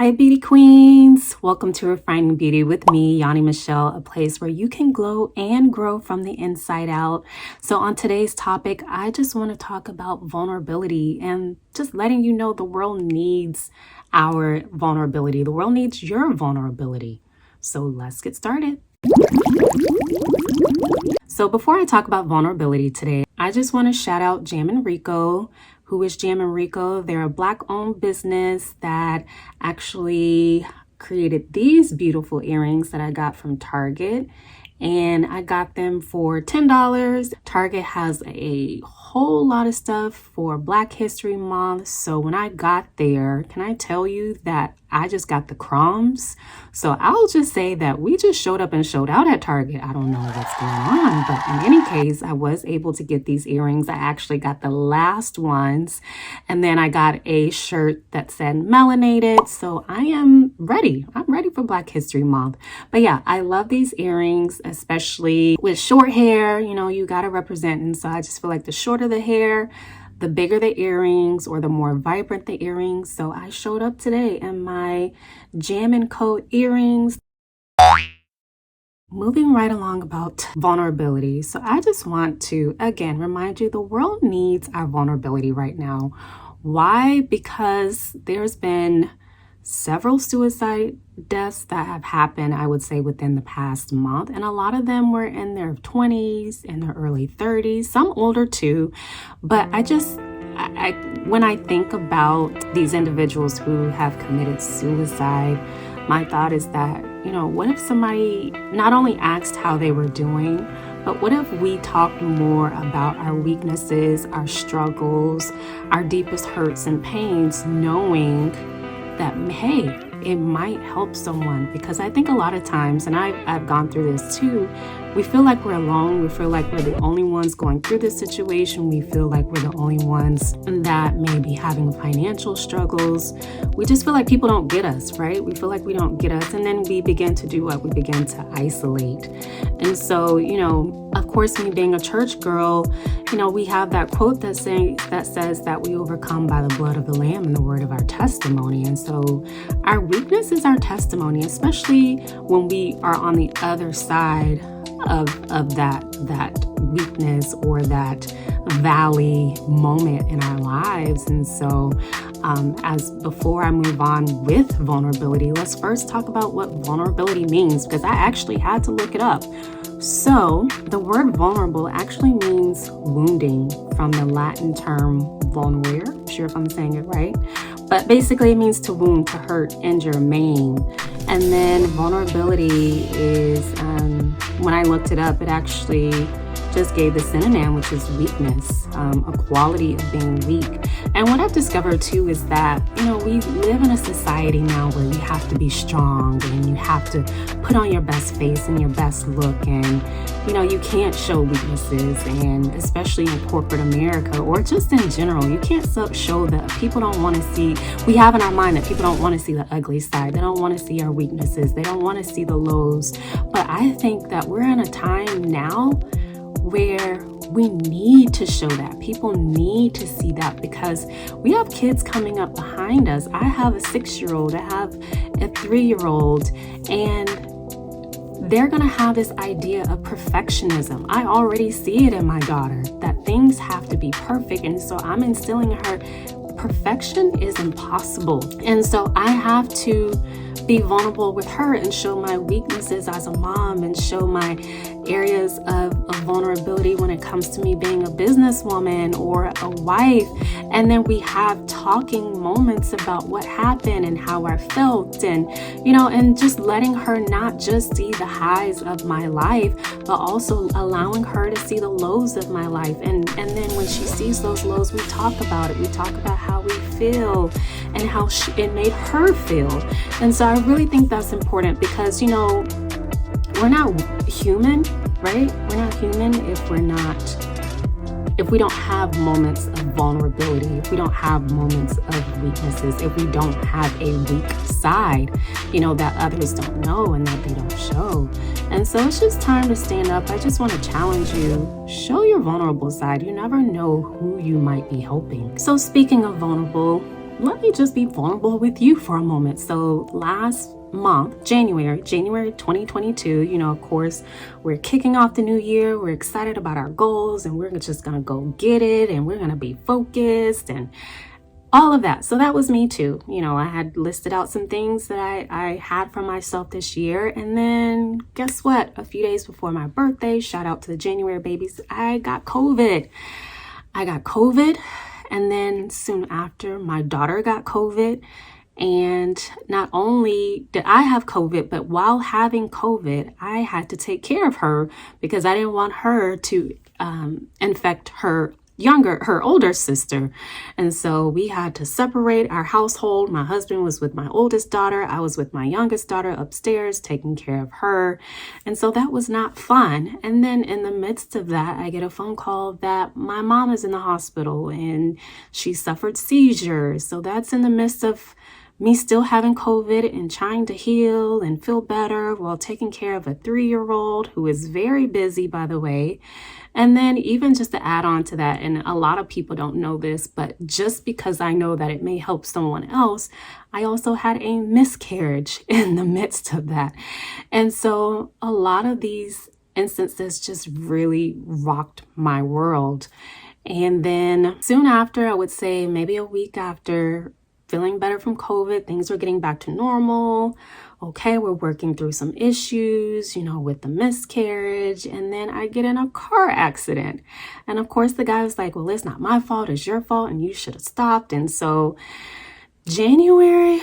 Hi beauty queens, welcome to Refining Beauty with me, Yaunee Michelle, a place where you can glow and grow from the inside out. So on today's topic, I just want to talk about vulnerability and just letting you know the world needs our vulnerability. The world needs your vulnerability. So let's get started. So before I talk about vulnerability today, I just want to shout out Jam and Rico. Who is Jam and Rico? They're a Black-owned business that actually created these beautiful earrings that I got from Target. And I got them for $10. Target has a whole lot of stuff for Black History Month. So when I got there, can I tell you that I just got the crumbs? So I'll just say that we just showed up and showed out at Target. I don't know what's going on, but in any case, I was able to get these earrings. I actually got the last ones, and then I got a shirt that said melanated. So I am ready. I'm ready for Black History Month. But yeah, I love these earrings, especially with short hair. You know, you got to represent. And so I just feel like the shorter the hair, the bigger the earrings, or the more vibrant the earrings. So I showed up today in my Jam and Rico earrings. Moving right along about vulnerability. So I just want to, again, remind you the world needs our vulnerability right now. Why? Because there's been several suicide deaths that have happened, I would say, within the past month. And a lot of them were in their 20s, in their early 30s, some older too. But I when I think about these individuals who have committed suicide, my thought is that, you know, what if somebody not only asked how they were doing, but what if we talked more about our weaknesses, our struggles, our deepest hurts and pains, knowing that, hey, it might help someone? Because I think a lot of times, and I've gone through this too, we feel like we're alone. We feel like we're the only ones going through this situation. We feel like we're the only ones that may be having financial struggles. We just feel like people don't get us, right? We feel like we don't get us. And then we begin to do what? We begin to isolate. And so, you know, of course, me being a church girl, you know, we have that quote that says that we overcome by the blood of the Lamb and the word of our testimony. And so our weakness is our testimony, especially when we are on the other side of that weakness or that valley moment in our lives. And so as before I move on with vulnerability, let's first talk about what vulnerability means, because I actually had to look it up. So the word vulnerable actually means wounding, from the Latin term vulnere. I'm sure if I'm saying it right. But basically it means to wound, to hurt, injure, maim. And then vulnerability is, when I looked it up, it actually just gave the synonym, which is weakness, a quality of being weak. And what I've discovered too is that, you know, we live in a society now where you have to be strong and you have to put on your best face and your best look, and, you know, you can't show weaknesses. And especially in corporate America, or just in general, you can't show that people don't want to see. We have in our mind that people don't want to see the ugly side. They don't want to see our weaknesses. They don't want to see the lows. But I think that we're in a time now where we need to show that. People need to see that, because we have kids coming up behind us. I have a 6-year-old, I have a 3-year-old, and they're going to have this idea of perfectionism. I already see it in my daughter, that things have to be perfect. And so I'm instilling in her, perfection is impossible. And so I have to be vulnerable with her and show my weaknesses as a mom, and show my areas of vulnerability when it comes to me being a businesswoman or a wife. And then we have talking moments about what happened and how I felt, and, you know, and just letting her not just see the highs of my life, but also allowing her to see the lows of my life. And then when she sees those lows, we talk about it. We talk about how we feel and how it made her feel. And so I really think that's important, because, you know, we're not human, right? We're not human if we don't have moments of vulnerability, if we don't have moments of weaknesses, if we don't have a weak side, you know, that others don't know and that they don't show. And so it's just time to stand up. I just want to challenge you. Show your vulnerable side. You never know who you might be helping. So speaking of vulnerable, let me just be vulnerable with you for a moment. So last month, January 2022, of course, we're kicking off the new year. We're excited about our goals and we're just going to go get it and we're going to be focused and all of that. So that was me too. I had listed out some things that I had for myself this year. And then guess what? A few days before my birthday, shout out to the January babies, I got COVID. And then soon after, my daughter got COVID. And not only did I have COVID, but while having COVID, I had to take care of her because I didn't want her to infect her older sister. And so we had to separate our household. My husband was with my oldest daughter. I was with my youngest daughter upstairs taking care of her. And so that was not fun. And then in the midst of that, I get a phone call that my mom is in the hospital and she suffered seizures. So that's in the midst of me still having COVID and trying to heal and feel better while taking care of a 3-year-old who is very busy, by the way. And then even just to add on to that, and a lot of people don't know this, but just because I know that it may help someone else, I also had a miscarriage in the midst of that. And so a lot of these instances just really rocked my world. And then soon after, I would say maybe a week after, feeling better from COVID, things were getting back to normal. Okay, we're working through some issues, with the miscarriage. And then I get in a car accident. And of course, the guy was like, well, it's not my fault, it's your fault, and you should have stopped. And so January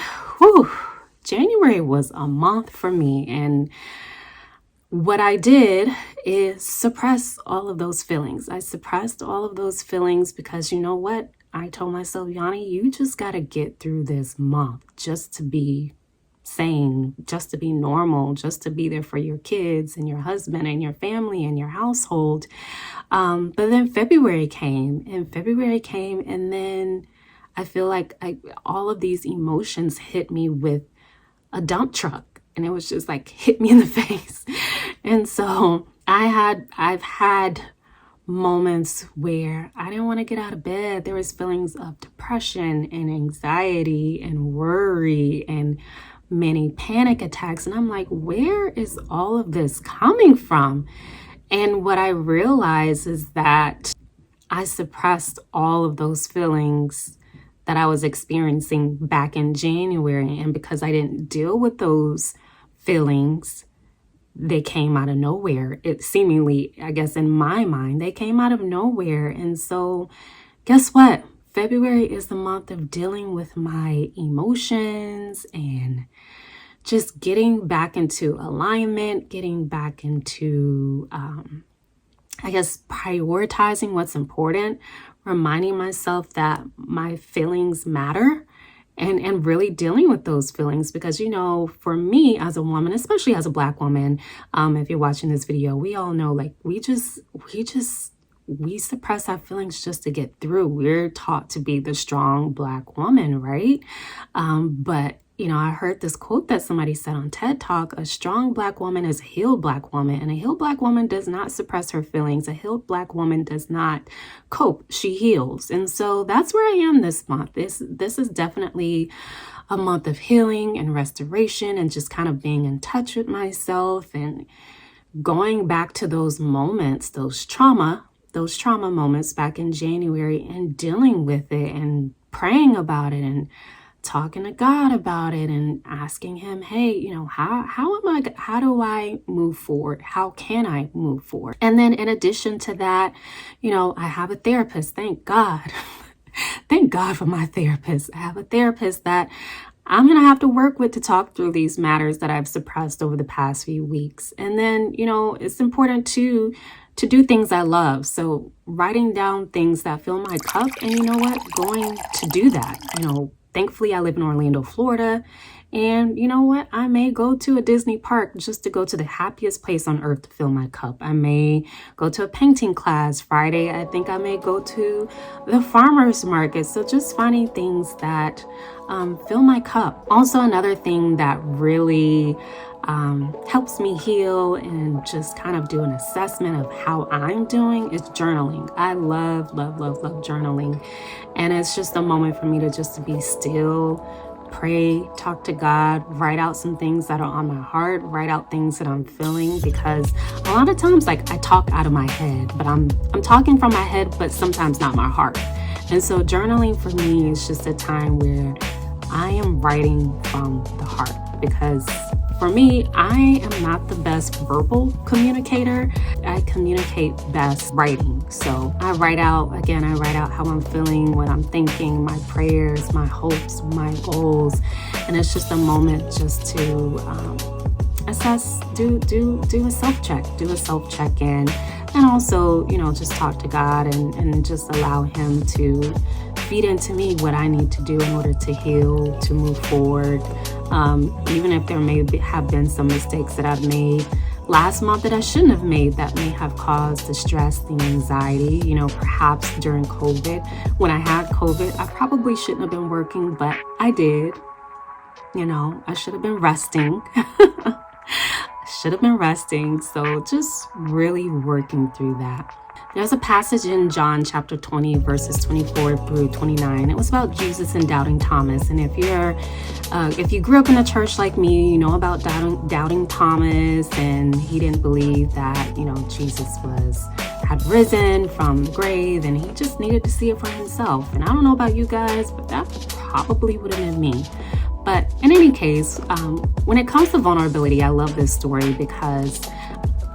was a month for me. And what I did is suppress all of those feelings. I suppressed all of those feelings because you know what? I told myself, Yaunee, you just got to get through this month just to be sane, just to be normal, just to be there for your kids and your husband and your family and your household. But then February came and then I feel like all of these emotions hit me with a dump truck and it was just like hit me in the face. And so I've had moments where I didn't want to get out of bed. There was feelings of depression and anxiety and worry and many panic attacks. And I'm like, where is all of this coming from? And what I realized is that I suppressed all of those feelings that I was experiencing back in January. And because I didn't deal with those feelings, they came out of nowhere. It seemingly, I guess in my mind, they came out of nowhere. And so guess what? February is the month of dealing with my emotions and just getting back into alignment, getting back into, prioritizing what's important, reminding myself that my feelings matter. And really dealing with those feelings because, for me as a woman, especially as a Black woman, if you're watching this video, we all know, like, we suppress our feelings just to get through. We're taught to be the strong Black woman, right? But I heard this quote that somebody said on TED Talk, a strong Black woman is a healed Black woman, and a healed Black woman does not suppress her feelings. A healed Black woman does not cope, she heals. And so that's where I am this month. This is definitely a month of healing and restoration and just kind of being in touch with myself and going back to those moments, those trauma moments back in January and dealing with it and praying about it and talking to God about it and asking him, hey, how do I move forward? How can I move forward? And then in addition to that, I have a therapist. Thank God. Thank God for my therapist. I have a therapist that I'm going to have to work with to talk through these matters that I've suppressed over the past few weeks. And then, it's important to do things I love. So writing down things that fill my cup and going to do that, Thankfully, I live in Orlando, Florida, and I may go to a Disney park just to go to the happiest place on earth to fill my cup. I may go to a painting class. Friday, I think I may go to the farmer's market. So just finding things that fill my cup. Also, another thing that really helps me heal and just kind of do an assessment of how I'm doing is journaling. I love, love, love, love journaling. And it's just a moment for me to just be still, pray, talk to God, write out some things that are on my heart, write out things that I'm feeling, because a lot of times like I talk out of my head, but I'm talking from my head, but sometimes not my heart. And so journaling for me is just a time where I am writing from the heart, because for me, I am not the best verbal communicator. I communicate best writing. So I write out how I'm feeling, what I'm thinking, my prayers, my hopes, my goals. And it's just a moment just to assess, do a self-check-in, and also, just talk to God and just allow Him to feed into me what I need to do in order to heal, to move forward. Even if there have been some mistakes that I've made last month that I shouldn't have made, that may have caused the stress, the anxiety, perhaps during COVID. When I had COVID, I probably shouldn't have been working, but I did. I should have been resting. So just really working through that. There's a passage in John chapter 20, verses 24 through 29. It was about Jesus and doubting Thomas. And if you grew up in a church like me, you know about doubting Thomas, and he didn't believe that, Jesus had risen from the grave, and he just needed to see it for himself. And I don't know about you guys, but that probably would have been me. But in any case, when it comes to vulnerability, I love this story because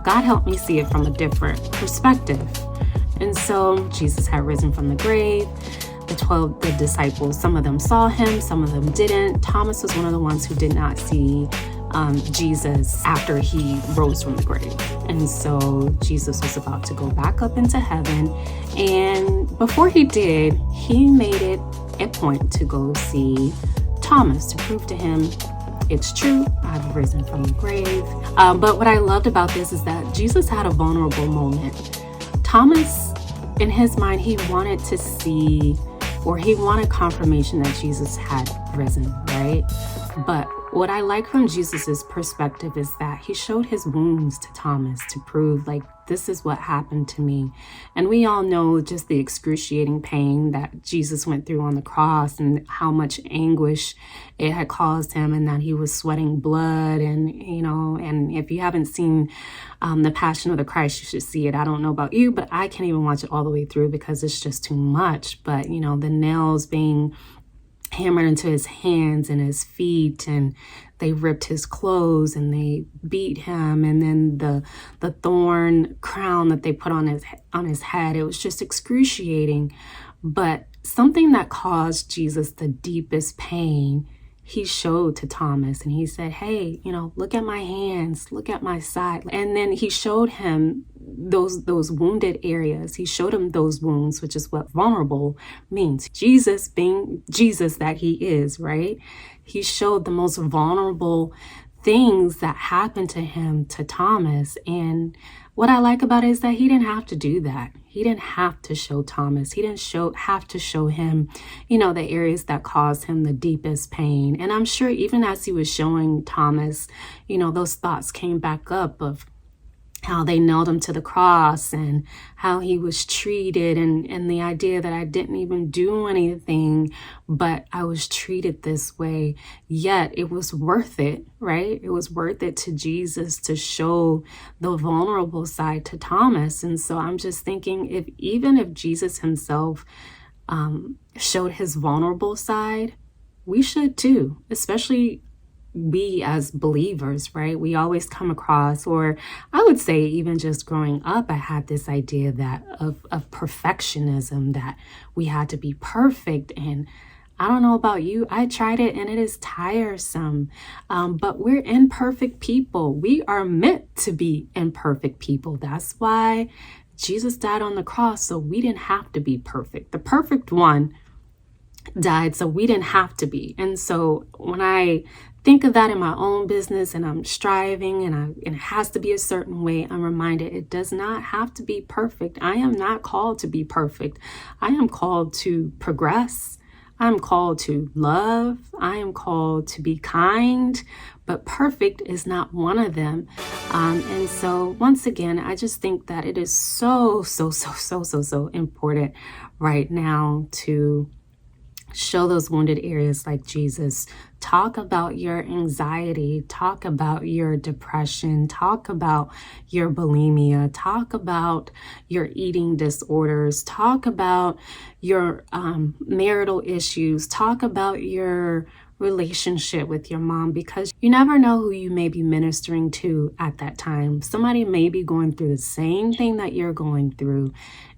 God helped me see it from a different perspective. And so Jesus had risen from the grave. The disciples, some of them saw him, some of them didn't. Thomas was one of the ones who did not see Jesus after he rose from the grave. And so Jesus was about to go back up into heaven. And before he did, he made it a point to go see Thomas to prove to him, it's true, I've risen from the grave. But what I loved about this is that Jesus had a vulnerable moment. Thomas, in his mind, he wanted to see, or he wanted confirmation that Jesus had risen, right? But what I like from Jesus's perspective is that he showed his wounds to Thomas to prove, like, this is what happened to me. And we all know just the excruciating pain that Jesus went through on the cross and how much anguish it had caused him, and that he was sweating blood. And, and if you haven't seen The Passion of the Christ, you should see it. I don't know about you, but I can't even watch it all the way through because it's just too much. But, the nails being hammered into his hands and his feet, and they ripped his clothes and they beat him, and then the thorn crown that they put on his head, it was just excruciating. But something that caused Jesus the deepest pain, he showed to Thomas, and he said, hey, look at my hands, look at my side. And then he showed him those wounded areas. He showed him those wounds, which is what vulnerable means. Jesus being Jesus that he is, right? He showed the most vulnerable things that happened to him to Thomas. And what I like about it is that he didn't have to do that. He didn't have to show Thomas. He didn't have to show him, the areas that caused him the deepest pain. And I'm sure even as he was showing Thomas, those thoughts came back up of how they nailed him to the cross and how he was treated, and the idea that I didn't even do anything, but I was treated this way. Yet it was worth it, right? It was worth it to Jesus to show the vulnerable side to Thomas. And so I'm just thinking, if Jesus himself showed his vulnerable side, we should too, especially we as believers, right? We always come across, or I would say even just growing up, I had this idea that of perfectionism, that we had to be perfect. And I don't know about you, I tried it and it is tiresome. But we're imperfect people. We are meant to be imperfect people. That's why Jesus died on the cross, so we didn't have to be perfect. The perfect one died, so we didn't have to be. And so when I think of that in my own business and I'm striving and it has to be a certain way, I'm reminded it does not have to be perfect. I am not called to be perfect. I am called to progress. I'm called to love. I am called to be kind, but perfect is not one of them. And so once again, I just think that it is so important right now to show those wounded areas like Jesus. Talk about your anxiety, talk about your depression, talk about your bulimia, talk about your eating disorders, talk about your marital issues, talk about your relationship with your mom, because you never know who you may be ministering to at that time. Somebody may be going through the same thing that you're going through.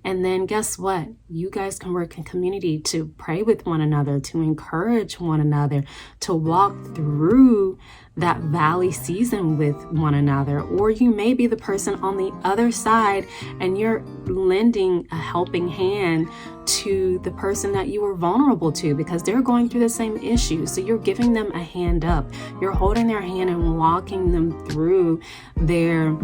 And then guess what? You guys can work in community to pray with one another, to encourage one another, to walk through that valley season with one another. Or you may be the person on the other side and you're lending a helping hand to the person that you were vulnerable to because they're going through the same issue. So you're giving them a hand up. You're holding their hand and walking them through their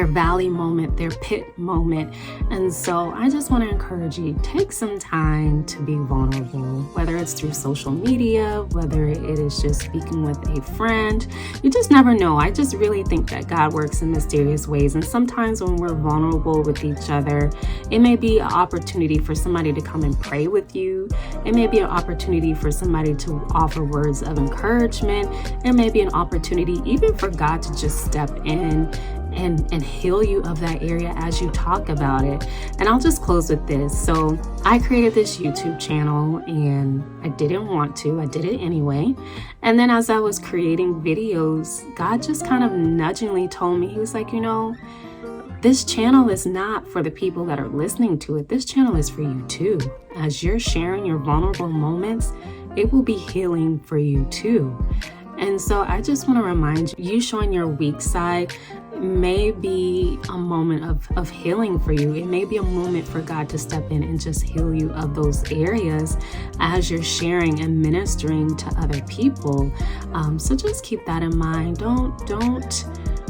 valley moment, their pit moment. And so I just want to encourage you, take some time to be vulnerable, whether it's through social media, whether it is just speaking with a friend. You just never know. I just really think that God works in mysterious ways. And sometimes when we're vulnerable with each other, it may be an opportunity for somebody to come and pray with you. It may be an opportunity for somebody to offer words of encouragement. It may be an opportunity even for God to just step in and heal you of that area as you talk about it. And I'll just close with this. So I created this YouTube channel and I didn't want to, I did it anyway. And then as I was creating videos, God just kind of nudgingly told me, he was like, this channel is not for the people that are listening to it. This channel is for you too. As you're sharing your vulnerable moments, it will be healing for you too. And so I just want to remind you, showing your weak side may be a moment of healing for you. It may be a moment for God to step in and just heal you of those areas as you're sharing and ministering to other people. So just keep that in mind. Don't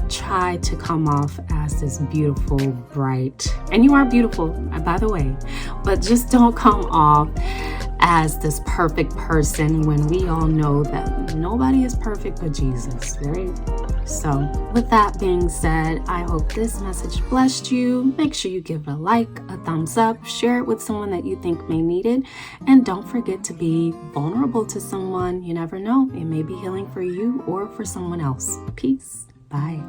try to come off as this beautiful, bright, and you are beautiful, by the way, but just don't come off as this perfect person when we all know that nobody is perfect but Jesus, right? So with that being said, I hope this message blessed you. Make sure you give it a like, a thumbs up, share it with someone that you think may need it. And don't forget to be vulnerable to someone. You never know. It may be healing for you or for someone else. Peace. Bye.